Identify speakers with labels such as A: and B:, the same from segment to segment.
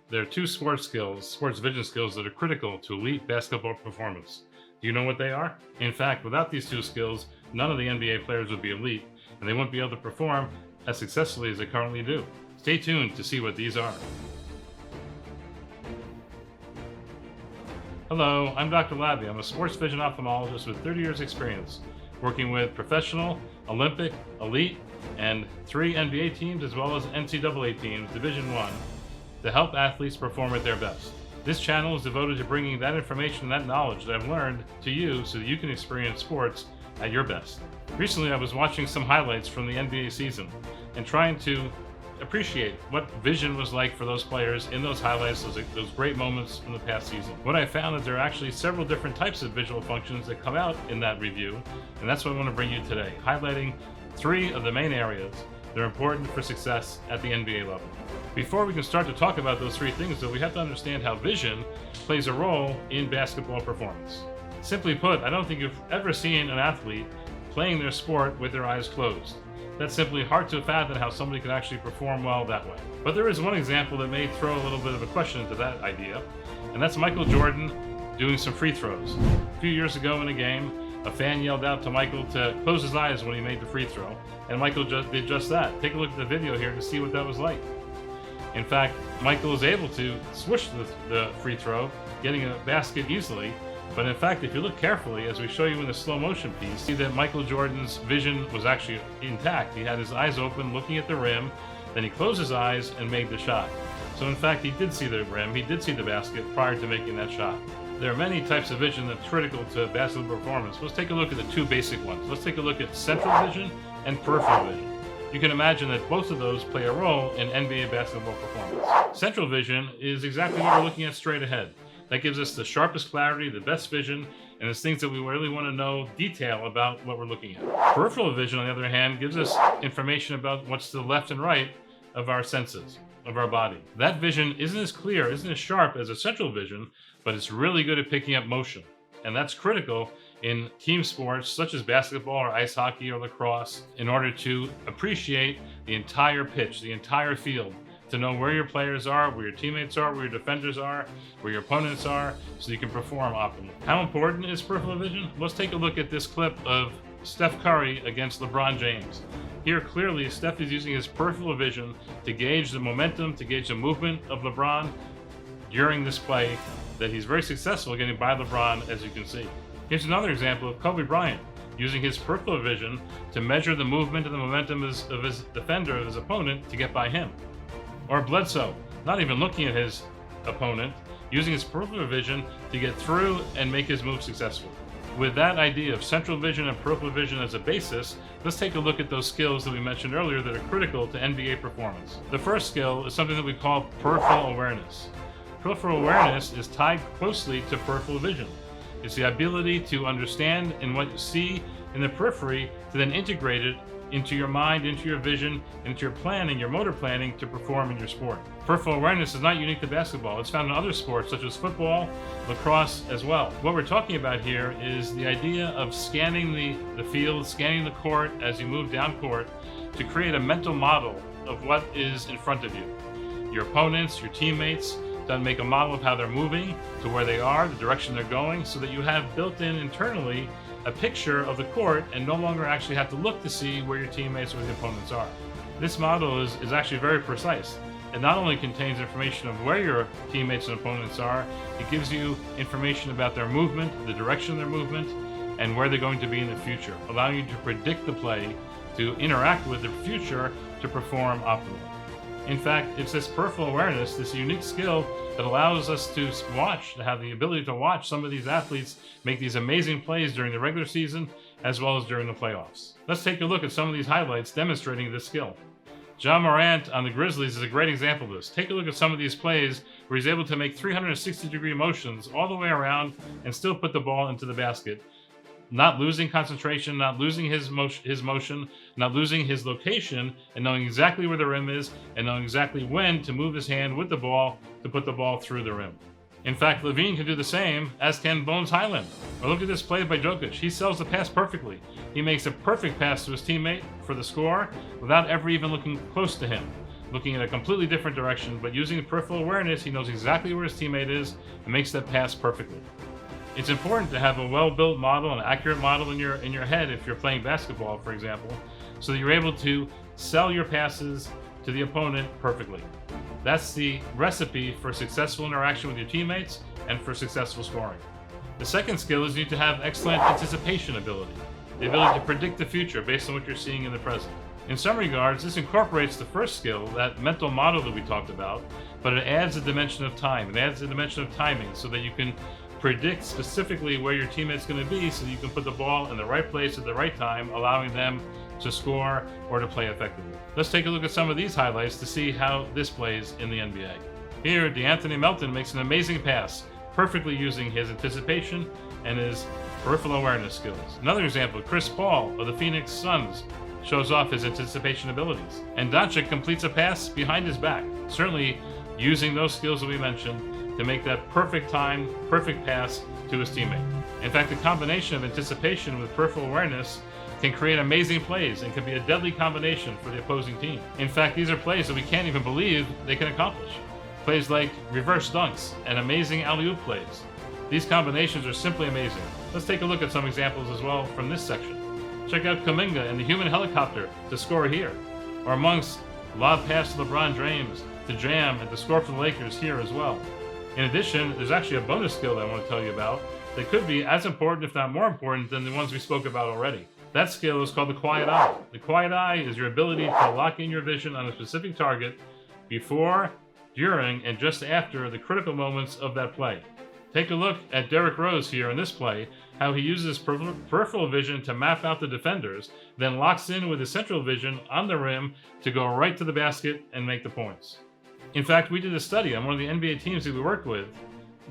A: There are two sports vision skills that are critical to elite basketball performance. Do you know what they are? In fact, without these two skills, none of the NBA players would be elite, and they wouldn't be able to perform as successfully as they currently do. Stay tuned to see what these are. Hello, I'm Dr. Laby. I'm a sports vision ophthalmologist with 30 years experience, working with professional, Olympic, elite, and 3 NBA teams as well as NCAA teams, Division I, to help athletes perform at their best. This channel is devoted to bringing that information and that knowledge that I've learned to you so that you can experience sports at your best. Recently, I was watching some highlights from the NBA season and trying to appreciate what vision was like for those players in those highlights, those great moments from the past season. What I found is there are actually several different types of visual functions that come out in that review, and that's what I want to bring you today, highlighting 3 of the main areas that are important for success at the NBA level. Before we can start to talk about those 3 things, though, we have to understand how vision plays a role in basketball performance. Simply put, I don't think you've ever seen an athlete playing their sport with their eyes closed. That's simply hard to fathom how somebody can actually perform well that way. But there is one example that may throw a little bit of a question into that idea, and that's Micheal Jordan doing some free throws. A few years ago in a game, a fan yelled out to Micheal to close his eyes when he made the free throw, and Micheal did just that. Take a look at the video here to see what that was like. In fact, Micheal was able to switch the free throw, getting a basket easily. But in fact, if you look carefully, as we show you in the slow motion piece, see that Micheal Jordan's vision was actually intact. He had his eyes open, looking at the rim, then he closed his eyes and made the shot. So in fact, he did see the rim, he did see the basket prior to making that shot. There are many types of vision that's critical to basketball performance. Let's take a look at the 2 basic ones. Let's take a look at central vision and peripheral vision. You can imagine that both of those play a role in NBA basketball performance. Central vision is exactly what we're looking at straight ahead. That gives us the sharpest clarity, the best vision, and it's things that we really want to know detail about what we're looking at. Peripheral vision, on the other hand, gives us information about what's to the left and right of our senses, of our body. That vision isn't as clear, isn't as sharp as a central vision, but it's really good at picking up motion. And that's critical in team sports such as basketball or ice hockey or lacrosse in order to appreciate the entire pitch, the entire field, to know where your players are, where your teammates are, where your defenders are, where your opponents are, so you can perform optimally. How important is peripheral vision? Let's take a look at this clip of Steph Curry against Lebron James. Here, clearly, Steph is using his peripheral vision to gauge the momentum, to gauge the movement of LeBron during this play that he's very successful getting by LeBron, as you can see. Here's another example of Kobe Bryant using his peripheral vision to measure the movement and the momentum of his defender, of his opponent, to get by him. Or Bledsoe, not even looking at his opponent, using his peripheral vision to get through and make his move successful. With that idea of central vision and peripheral vision as a basis, let's take a look at those skills that we mentioned earlier that are critical to NBA performance. The first skill is something that we call peripheral awareness. Peripheral awareness is tied closely to peripheral vision. It's the ability to understand in what you see in the periphery to then integrate it into your mind, into your vision, into your planning, your motor planning to perform in your sport. Peripheral awareness is not unique to basketball. It's found in other sports such as football, lacrosse as well. What we're talking about here is the idea of scanning the field, scanning the court as you move down court to create a mental model of what is in front of you. Your opponents, your teammates, then make a model of how they're moving, to where they are, the direction they're going, so that you have built in internally a picture of the court and no longer actually have to look to see where your teammates or the opponents are. This model is actually very precise. It not only contains information of where your teammates and opponents are, it gives you information about their movement, the direction of their movement, and where they're going to be in the future, allowing you to predict the play, to interact with the future, to perform optimally. In fact, it's this peripheral awareness, this unique skill that allows us to watch, to have the ability to watch some of these athletes make these amazing plays during the regular season as well as during the playoffs. Let's take a look at some of these highlights demonstrating this skill. MOrant on the Grizzlies is a great example of this. Take a look at some of these plays where he's able to make 360-degree motions all the way around and still put the ball into the basket, not losing concentration, not losing his motion, not losing his location, and knowing exactly where the rim is and knowing exactly when to move his hand with the ball to put the ball through the rim. In fact, Levine can do the same, as can Hyland. Or look at this play by Doncic. He sells the pass perfectly. He makes a perfect pass to his teammate for the score without ever even looking close to him. looking in a completely different direction, but using peripheral awareness, he knows exactly where his teammate is and makes that pass perfectly. It's important to have a well-built model, an accurate model in your head if you're playing basketball, for example, so that you're able to sell your passes to the opponent perfectly. That's the recipe for successful interaction with your teammates and for successful scoring. The second skill is you need to have excellent anticipation ability, the ability to predict the future based on what you're seeing in the present. In some regards, this incorporates the first skill, that mental model that we talked about, but it adds a dimension of time. It adds a dimension of timing so that you can predict specifically where your teammate's going to be so that you can put the ball in the right place at the right time, allowing them to score or to play effectively. Let's take a look at some of these highlights to see how this plays in the NBA. Here, DeAnthony Melton makes an amazing pass, perfectly using his anticipation and his peripheral awareness skills. Another example, Chris Paul of the Phoenix Suns shows off his anticipation abilities. And Doncic completes a pass behind his back, certainly using those skills that we mentioned to make that perfect time, perfect pass to his teammate. In fact, the combination of anticipation with peripheral awareness can create amazing plays and can be a deadly combination for the opposing team. In fact, these are plays that we can't even believe they can accomplish. Plays like reverse dunks and amazing alley-oop plays. These combinations are simply amazing. Let's take a look at some examples as well from this section. Check out Kuminga and the human helicopter to score here, or amongst lob pass to LeBron James to jam and to score for the Lakers here as well. In addition, there's actually a bonus skill that I want to tell you about that could be as important, if not more important, than the ones we spoke about already. That skill is called the quiet eye. The quiet eye is your ability to lock in your vision on a specific target before, during, and just after the critical moments of that play. Take a look at Derrick Rose here in this play, how he uses peripheral vision to map out the defenders, then locks in with his central vision on the rim to go right to the basket and make the points. In fact, we did a study on one of the NBA teams that we worked with,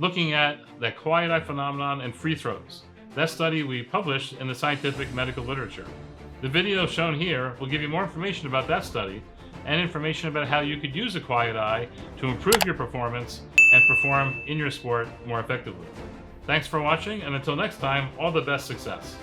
A: looking at that quiet eye phenomenon and free throws. That study we published in the scientific medical literature. The video shown here will give you more information about that study and information about how you could use a quiet eye to improve your performance and perform in your sport more effectively. Thanks for watching, and until next time, all the best success.